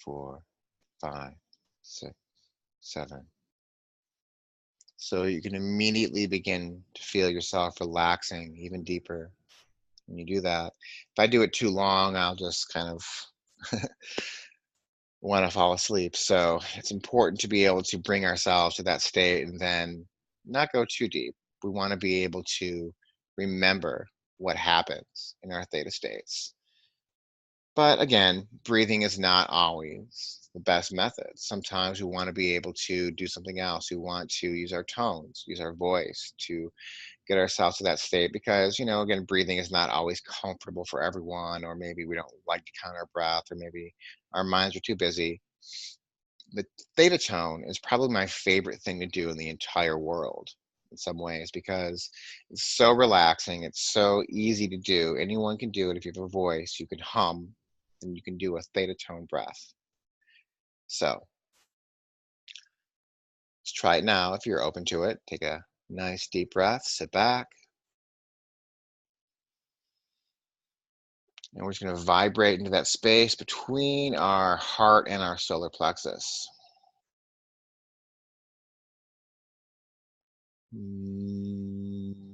4, 5, 6, 7. So you can immediately begin to feel yourself relaxing even deeper when you do that. If I do it too long, I'll just kind of want to fall asleep. So it's important to be able to bring ourselves to that state and then not go too deep. We want to be able to remember what happens in our theta states. But again, breathing is not always the best method. Sometimes we want to be able to do something else. We want to use our tones, use our voice to get ourselves to that state because, again, breathing is not always comfortable for everyone, or maybe we don't like to count our breath, or maybe our minds are too busy. The theta tone is probably my favorite thing to do in the entire world in some ways because it's so relaxing. It's so easy to do. Anyone can do it. If you have a voice, you can hum and you can do a theta tone breath. So let's try it now. If you're open to it, take a nice deep breath, sit back, and we're just going to vibrate into that space between our heart and our solar plexus. Mm.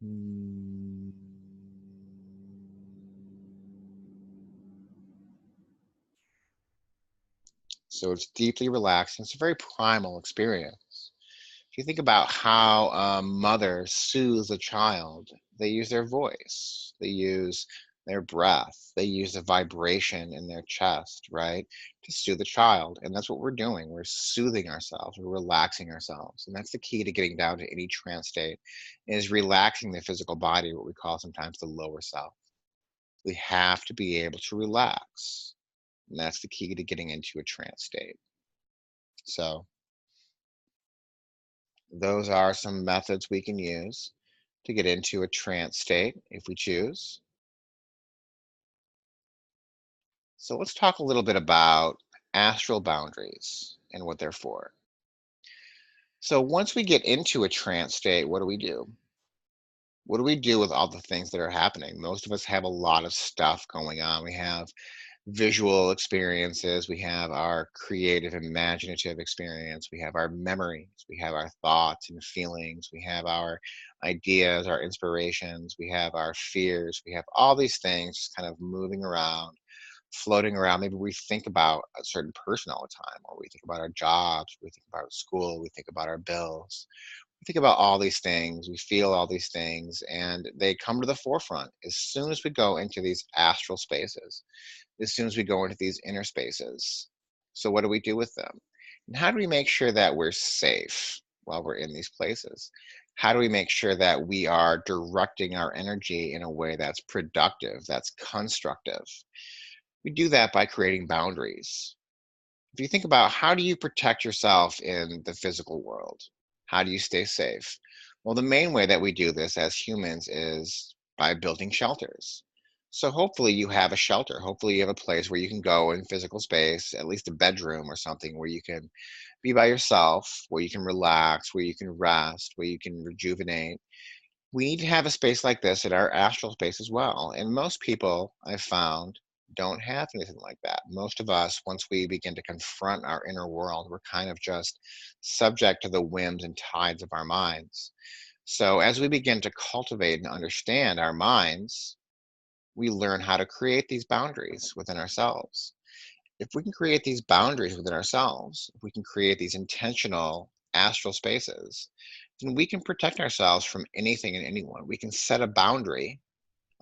Mm. So it's deeply relaxing. It's a very primal experience. If you think about how a mother soothes a child, they use their voice, they use their breath, they use the vibration in their chest, right, to soothe the child. And that's what we're doing. We're soothing ourselves, we're relaxing ourselves. And that's the key to getting down to any trance state is relaxing the physical body, what we call sometimes the lower self. We have to be able to relax. And that's the key to getting into a trance state. So those are some methods we can use to get into a trance state if we choose. So let's talk a little bit about astral boundaries and what they're for. So once we get into a trance state, what do we do? What do we do with all the things that are happening? Most of us have a lot of stuff going on. We have visual experiences, we have our creative, imaginative experience, we have our memories, we have our thoughts and feelings, we have our ideas, our inspirations, we have our fears, we have all these things just kind of moving around, floating around. Maybe we think about a certain person all the time, or we think about our jobs, we think about school, we think about our bills. We think about all these things, we feel all these things, and they come to the forefront as soon as we go into these astral spaces, as soon as we go into these inner spaces. So, what do we do with them? And how do we make sure that we're safe while we're in these places? How do we make sure that we are directing our energy in a way that's productive, that's constructive? We do that by creating boundaries. If you think about how do you protect yourself in the physical world? How do you stay safe? Well, the main way that we do this as humans is by building shelters. So hopefully you have a shelter. Hopefully you have a place where you can go in physical space, at least a bedroom or something where you can be by yourself, where you can relax, where you can rest, where you can rejuvenate. We need to have a space like this in our astral space as well. And most people I've found don't have anything like that. Most of us, once we begin to confront our inner world, we're kind of just subject to the whims and tides of our minds. So as we begin to cultivate and understand our minds, we learn how to create these boundaries within ourselves. If we can create these boundaries within ourselves, if we can create these intentional astral spaces, then we can protect ourselves from anything and anyone. We can set a boundary,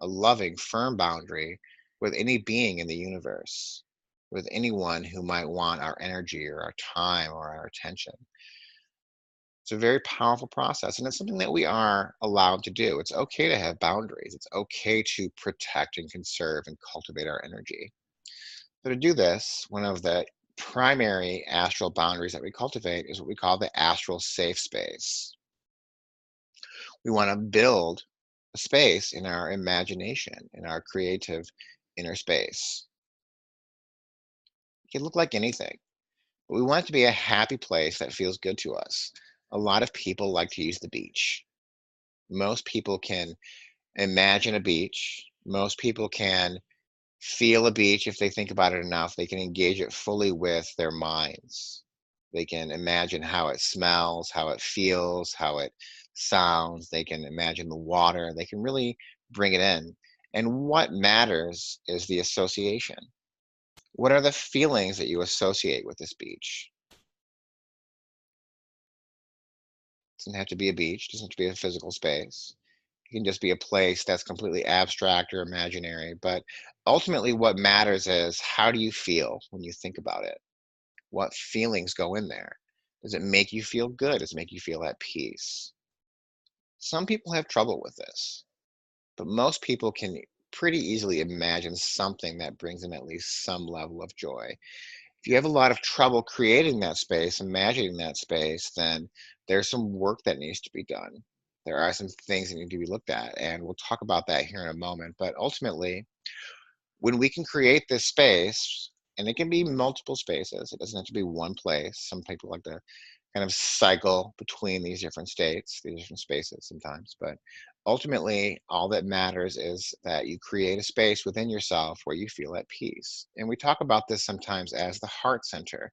a loving, firm boundary with any being in the universe, with anyone who might want our energy or our time or our attention. It's a very powerful process, and it's something that we are allowed to do. It's okay to have boundaries. It's okay to protect and conserve and cultivate our energy. So to do this, one of the primary astral boundaries that we cultivate is what we call the astral safe space. We want to build a space in our imagination, in our creative inner space. It can look like anything, but we want it to be a happy place that feels good to us. A lot of people like to use the beach. Most people can imagine a beach. Most people can feel a beach if they think about it enough. They can engage it fully with their minds. They can imagine how it smells, how it feels, how it sounds. They can imagine the water. They can really bring it in. And what matters is the association. What are the feelings that you associate with this beach? It doesn't have to be a beach, it doesn't have to be a physical space. It can just be a place that's completely abstract or imaginary. But ultimately, what matters is how do you feel when you think about it? What feelings go in there? Does it make you feel good? Does it make you feel at peace? Some people have trouble with this, but most people can pretty easily imagine something that brings them at least some level of joy. If you have a lot of trouble creating that space, imagining that space, then there's some work that needs to be done. There are some things that need to be looked at, and we'll talk about that here in a moment. But ultimately, when we can create this space, and it can be multiple spaces, it doesn't have to be one place. Some people like to kind of cycle between these different states, these different spaces sometimes. But ultimately, all that matters is that you create a space within yourself where you feel at peace. And we talk about this sometimes as the heart center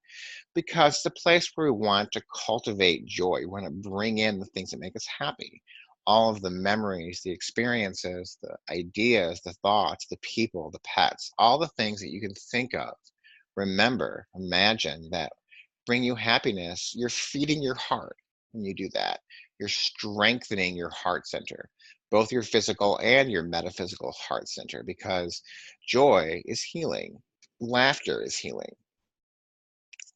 because it's a place where we want to cultivate joy. We want to bring in the things that make us happy. All of the memories, the experiences, the ideas, the thoughts, the people, the pets, all the things that you can think of, remember, imagine that bring you happiness. You're feeding your heart when you do that. You're strengthening your heart center, both your physical and your metaphysical heart center, because joy is healing, laughter is healing.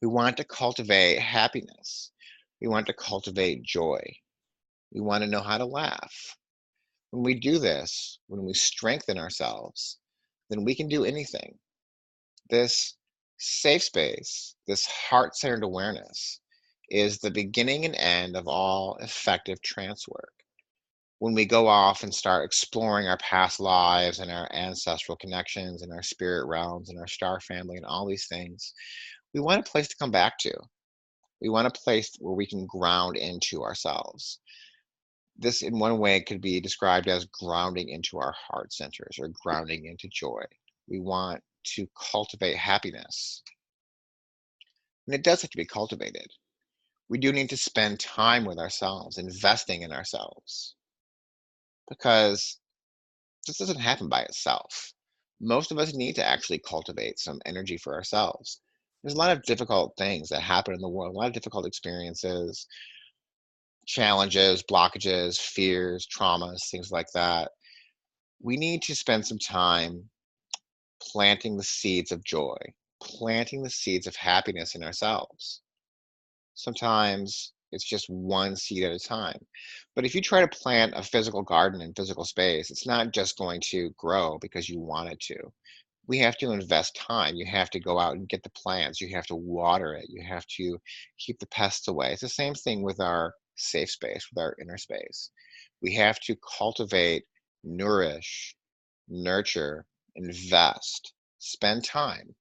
We want to cultivate happiness. We want to cultivate joy. We want to know how to laugh. When we do this, when we strengthen ourselves, then we can do anything. This safe space, this heart centered awareness, is the beginning and end of all effective trance work. When we go off and start exploring our past lives and our ancestral connections and our spirit realms and our star family and all these things, we want a place to come back to. We want a place where we can ground into ourselves. This, in one way, could be described as grounding into our heart centers or grounding into joy. We want to cultivate happiness, and it does have to be cultivated. We do need to spend time with ourselves, investing in ourselves, because this doesn't happen by itself. Most of us need to actually cultivate some energy for ourselves. There's a lot of difficult things that happen in the world, a lot of difficult experiences, challenges, blockages, fears, traumas, things like that. We need to spend some time planting the seeds of joy, planting the seeds of happiness in ourselves. Sometimes it's just one seed at a time. But if you try to plant a physical garden in physical space, it's not just going to grow because you want it to. We have to invest time. You have to go out and get the plants. You have to water it. You have to keep the pests away. It's the same thing with our safe space, with our inner space. We have to cultivate, nourish, nurture, invest, spend time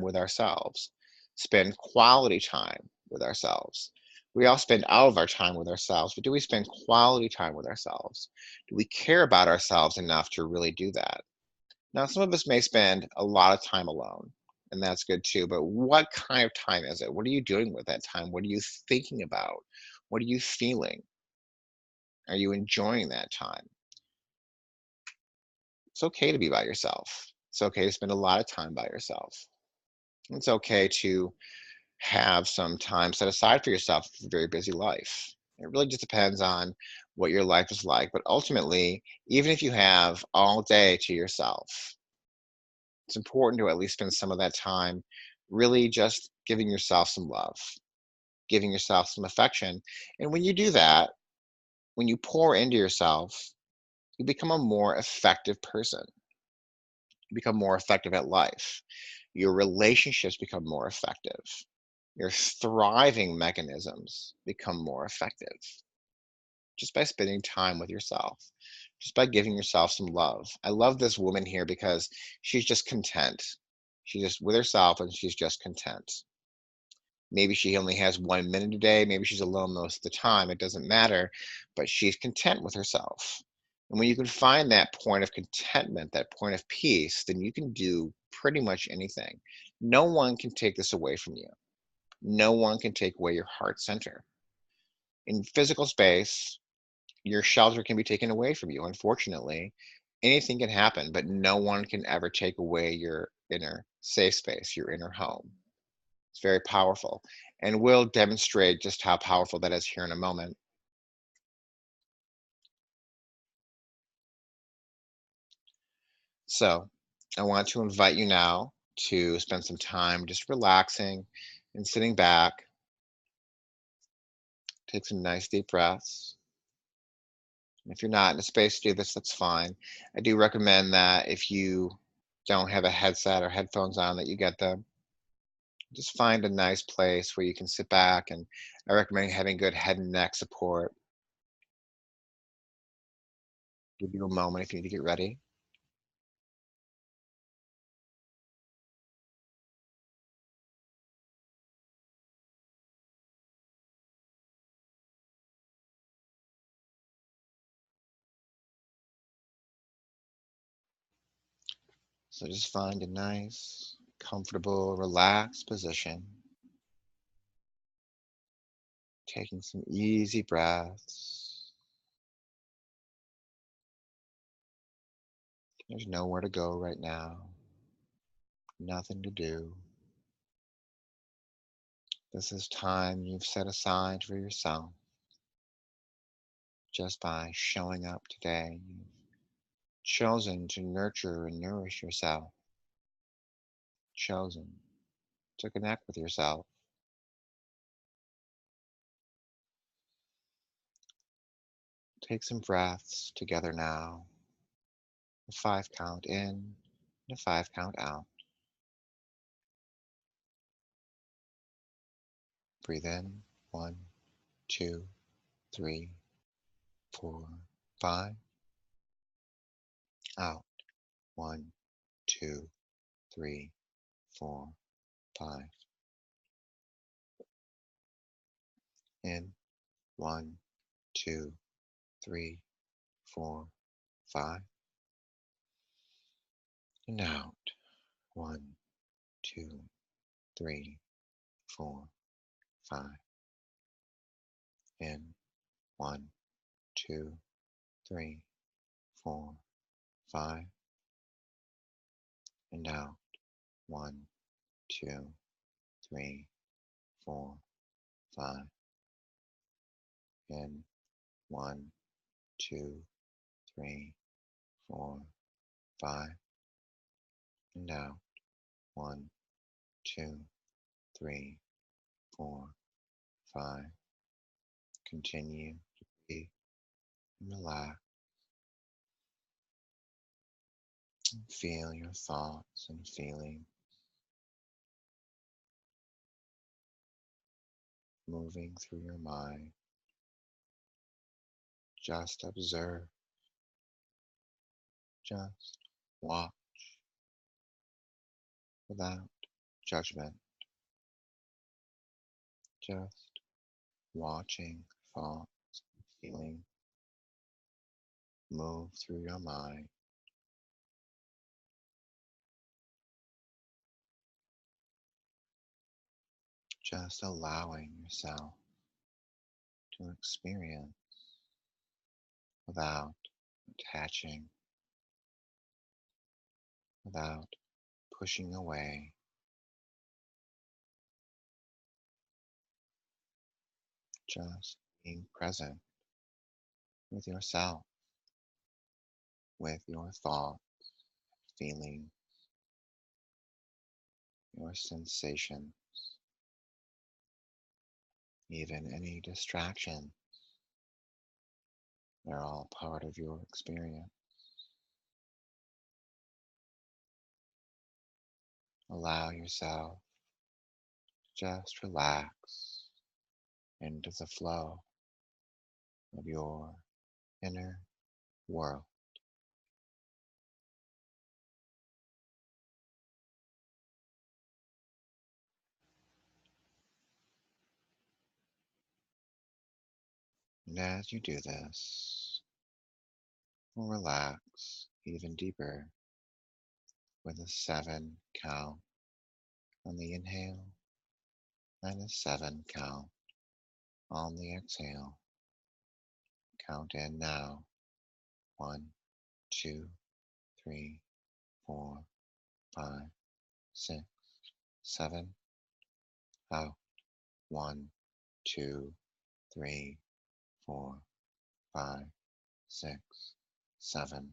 with ourselves, spend quality time with ourselves. We all spend all of our time with ourselves, but do we spend quality time with ourselves? Do we care about ourselves enough to really do that? Now, some of us may spend a lot of time alone, and that's good too, but what kind of time is it? What are you doing with that time? What are you thinking about? What are you feeling? Are you enjoying that time? It's okay to be by yourself. It's okay to spend a lot of time by yourself. It's okay to have some time set aside for yourself for a very busy life. It really just depends on what your life is like. But ultimately, even if you have all day to yourself, it's important to at least spend some of that time really just giving yourself some love, giving yourself some affection. And when you do that, when you pour into yourself, you become a more effective person. You become more effective at life. Your relationships become more effective. Your thriving mechanisms become more effective just by spending time with yourself, just by giving yourself some love. I love this woman here because she's just content. She's just with herself and she's just content. Maybe she only has 1 minute a day. Maybe she's alone most of the time. It doesn't matter, but she's content with herself. And when you can find that point of contentment, that point of peace, then you can do pretty much anything. No one can take this away from you. No one can take away your heart center. In physical space, your shelter can be taken away from you, unfortunately. Anything can happen, but no one can ever take away your inner safe space, your inner home. It's very powerful. And we'll demonstrate just how powerful that is here in a moment. So, I want to invite you now to spend some time just relaxing and sitting back. Take some nice deep breaths. And if you're not in a space to do this, that's fine. I do recommend that if you don't have a headset or headphones on, that you get them. Just find a nice place where you can sit back, and I recommend having good head and neck support. Give you a moment if you need to get ready. So just find a nice, comfortable, relaxed position, taking some easy breaths. There's nowhere to go right now, nothing to do. This is time you've set aside for yourself just by showing up today. You've chosen to nurture and nourish yourself, chosen to connect with yourself. Take some breaths together now. A 5 count in and a 5 count out. Breathe in. 1, 2, 3, 4, 5. Out. 1, 2, 3, 4, 5. In. 1, 2, 3, 4, 5. And out. 1, 2, 3, 4, 5. In. 1, 2, 3, 4, 5. And out. 1, 2, 3, 4, 5. In. 1, 2, 3, 4, 5. And out. 1, 2, 3, 4, 5. Continue to breathe and relax. And feel your thoughts and feelings moving through your mind. Just observe, just watch without judgment, just watching thoughts and feelings move through your mind. Just allowing yourself to experience without attaching, without pushing away, just being present with yourself, with your thoughts, feelings, your sensation, even any distraction. They're all part of your experience. Allow yourself to just relax into the flow of your inner world. And as you do this, we'll relax even deeper with a 7 count on the inhale and a 7 count on the exhale. Count in now. 1, 2, 3, 4, 5, 6, 7. Out. 1, 2, 3, 4, 5, 6, 7.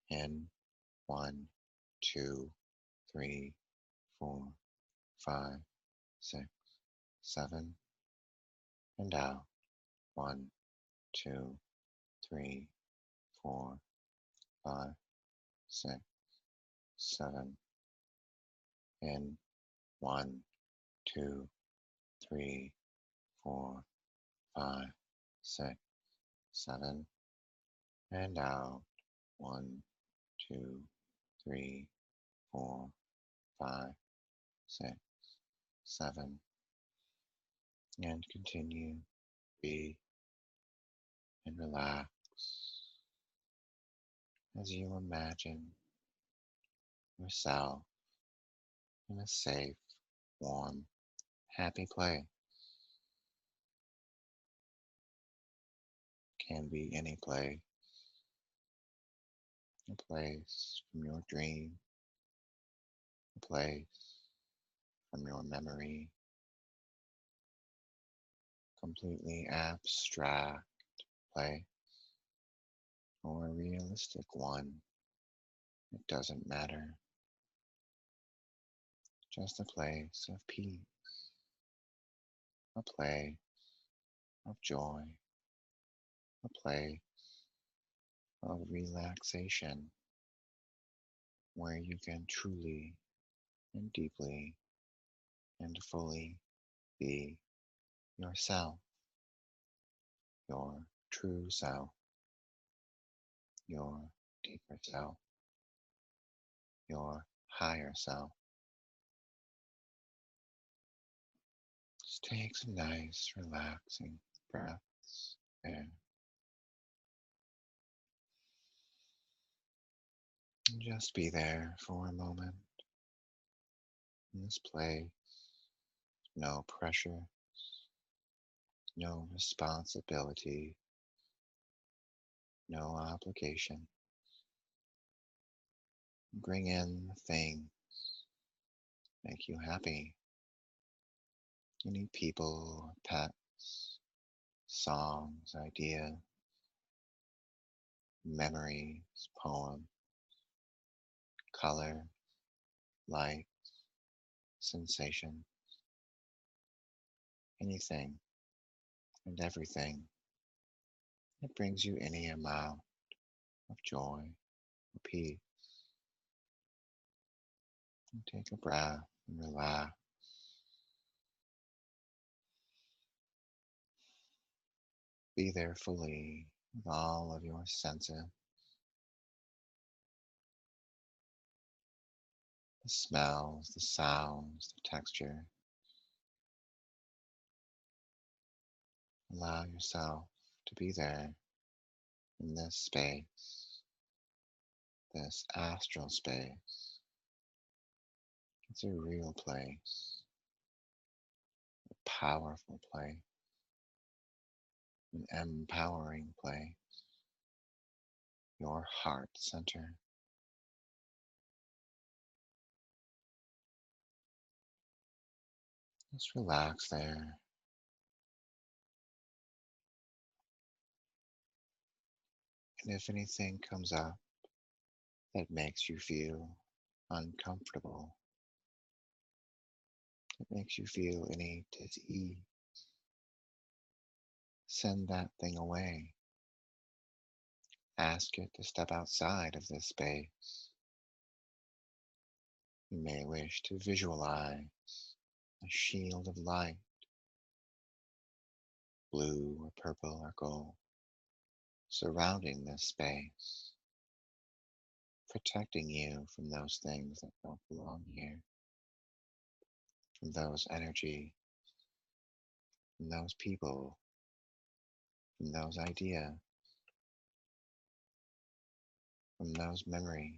In. 1, 2, 3, 4, 5, 6, 7. And out. 1, 2, 3, 4, 5, 6, 7. In. 1, 2, 3, 4, 5, 6, 7. And out. 1, 2, 3, 4, 5, 6, 7. And continue. Breathe and relax as you imagine yourself in a safe, warm, happy place. Can be any place, a place from your dream, a place from your memory, completely abstract place, or a realistic one. It doesn't matter. Just a place of peace, a place of joy, a place of relaxation where you can truly and deeply and fully be yourself, your true self, your deeper self, your higher self. Just take some nice, relaxing breaths and just be there for a moment in this place. No pressure, no responsibility, no obligation. Bring in the things that make you happy. Any people, pets, songs, ideas, memories, poems, color, light, sensation, anything and everything that brings you any amount of joy or peace. And take a breath and relax. Be there fully with all of your senses, the smells, the sounds, the texture. Allow yourself to be there in this space, this astral space. It's a real place, a powerful place, an empowering place, your heart center. Just relax there. And if anything comes up that makes you feel uncomfortable, that makes you feel any disease, send that thing away. Ask it to step outside of this space. You may wish to visualize a shield of light, blue or purple or gold, surrounding this space, protecting you from those things that don't belong here, from those energy, from those people from those ideas, from those memories.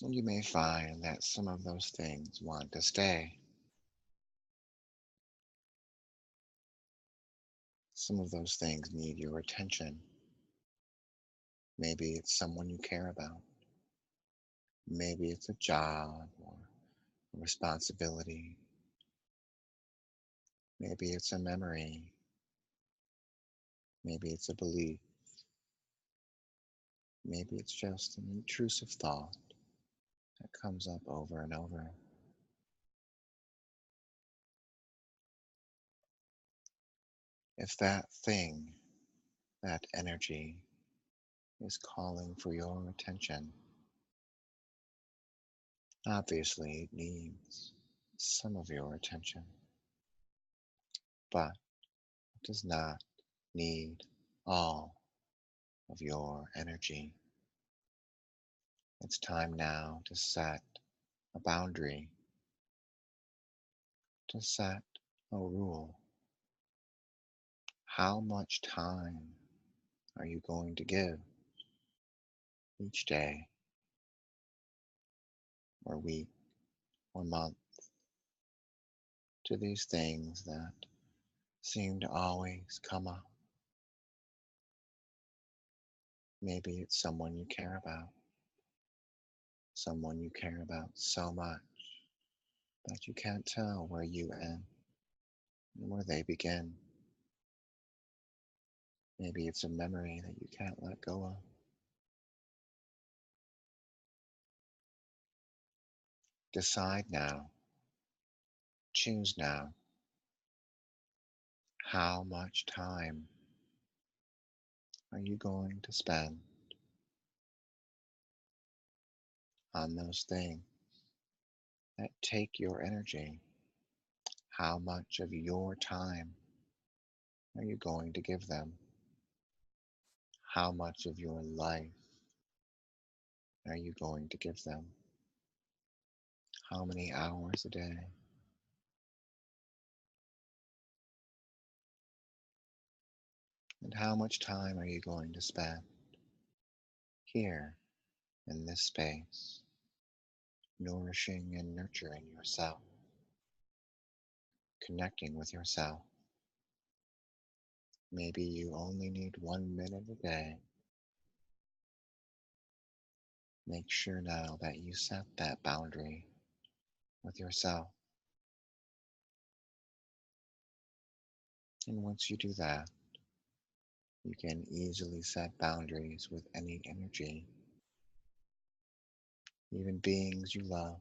And you may find that some of those things want to stay. Some of those things need your attention. Maybe it's someone you care about. Maybe it's a job or a responsibility. Maybe it's a memory. Maybe it's a belief. Maybe it's just an intrusive thought that comes up over and over. If that thing, that energy, is calling for your attention, obviously it needs some of your attention, but it does not need all of your energy. It's time now to set a boundary, to set a rule. How much time are you going to give each day or week or month to these things that seem to always come up? Maybe it's someone you care about so much that you can't tell where you end and where they begin. Maybe it's a memory that you can't let go of. Decide now, choose now, how much time are you going to spend on those things that take your energy? How much of your time are you going to give them? How much of your life are you going to give them? How many hours a day? And how much time are you going to spend here in this space, nourishing and nurturing yourself, connecting with yourself? Maybe you only need 1 minute a day. Make sure now that you set that boundary with yourself. And once you do that, you can easily set boundaries with any energy, even beings you love.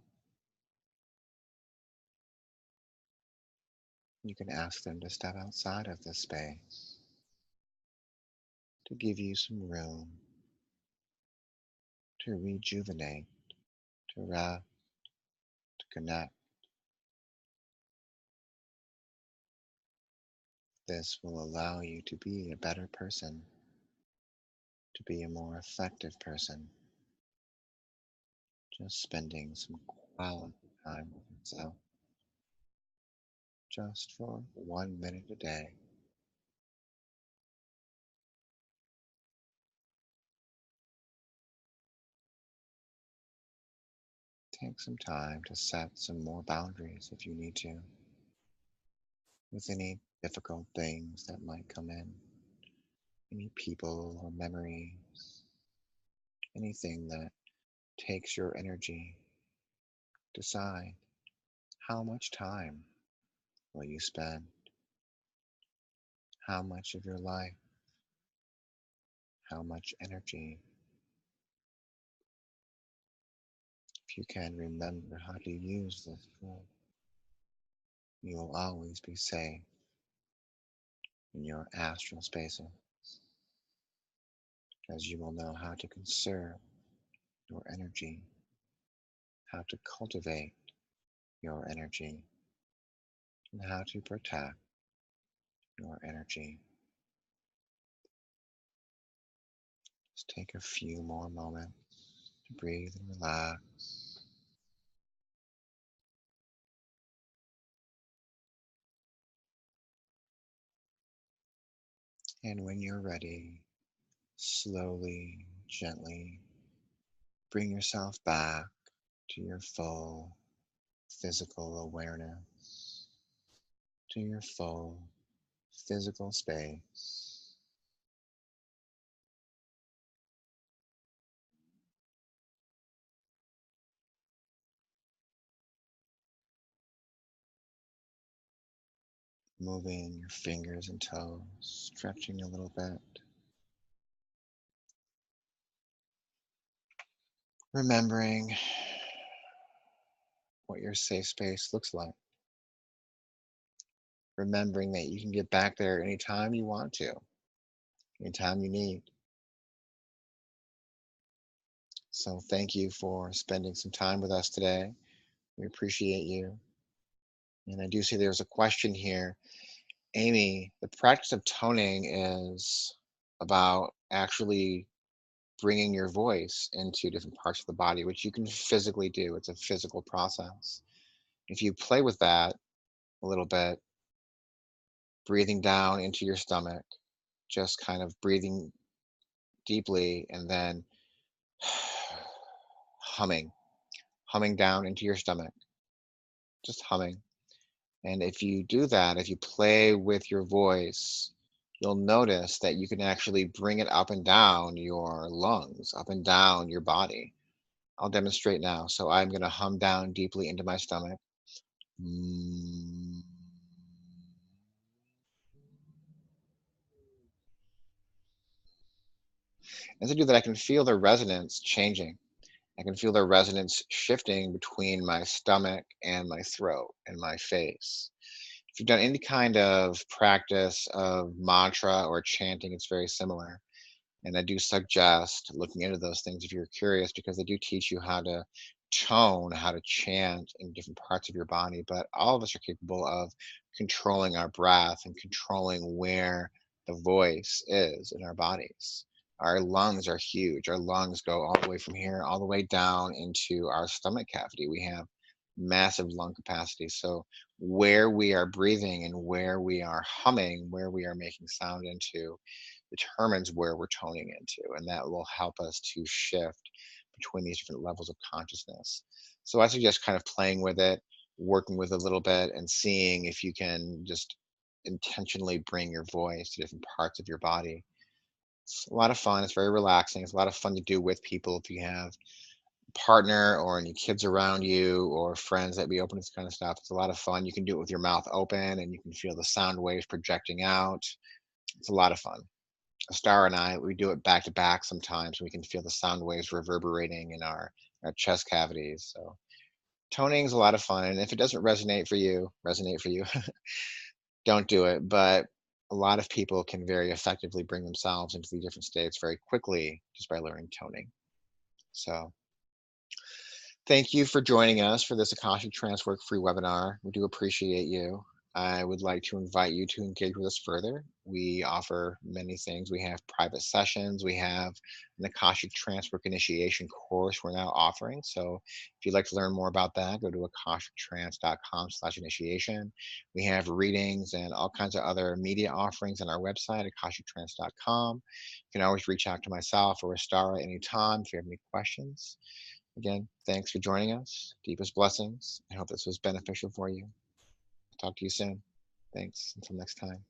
You can ask them to step outside of this space to give you some room to rejuvenate, to rest, to connect. This will allow you to be a better person, to be a more effective person, just spending some quality time with yourself, just for 1 minute a day. Take some time to set some more boundaries if you need to, with any difficult things that might come in, any people or memories, anything that takes your energy. Decide how much time will you spend, how much of your life, how much energy. If you can remember how to use this tool, you will always be safe in your astral spaces, as you will know how to conserve your energy, how to cultivate your energy, and how to protect your energy. Just take a few more moments to breathe and relax. And when you're ready, slowly, gently bring yourself back to your full physical awareness, to your full physical space. Moving your fingers and toes, stretching a little bit. Remembering what your safe space looks like. Remembering that you can get back there anytime you want to, anytime you need. So thank you for spending some time with us today. We appreciate you. And I do see there's a question here. Amy, the practice of toning is about actually bringing your voice into different parts of the body, which you can physically do. It's a physical process. If you play with that a little bit, breathing down into your stomach, just kind of breathing deeply and then humming, humming down into your stomach, just humming. And if you do that, if you play with your voice, you'll notice that you can actually bring it up and down your lungs, up and down your body. I'll demonstrate now. So I'm going to hum down deeply into my stomach. Mm. As I do that, I can feel the resonance changing. I can feel the resonance shifting between my stomach and my throat and my face. If you've done any kind of practice of mantra or chanting, it's very similar. And I do suggest looking into those things if you're curious, because they do teach you how to tone, how to chant in different parts of your body. But all of us are capable of controlling our breath and controlling where the voice is in our bodies. Our lungs are huge. Our lungs go all the way from here, all the way down into our stomach cavity. We have massive lung capacity. So, where we are breathing and where we are humming, where we are making sound into, determines where we're toning into, and that will help us to shift between these different levels of consciousness. So I suggest kind of playing with it, working with it a little bit, and seeing if you can just intentionally bring your voice to different parts of your body. It's a lot of fun. It's very relaxing. It's a lot of fun to do with people if you have a partner or any kids around you or friends that be open to this kind of stuff. It's a lot of fun. You can do it with your mouth open and you can feel the sound waves projecting out. It's a lot of fun. Star and I, we do it back to back sometimes. We can feel the sound waves reverberating in our chest cavities. So toning is a lot of fun. And if it doesn't resonate for you, don't do it. But a lot of people can very effectively bring themselves into the different states very quickly just by learning toning. So thank you for joining us for this Akashic Trancework free webinar. We do appreciate you. I would like to invite you to engage with us further. We offer many things. We have private sessions. We have an Akashic Trancework initiation course we're now offering. So if you'd like to learn more about that, go to akashictrance.com/initiation. We have readings and all kinds of other media offerings on our website, akashictrance.com. You can always reach out to myself or Astara anytime if you have any questions. Again, thanks for joining us. Deepest blessings. I hope this was beneficial for you. Talk to you soon. Thanks. Until next time.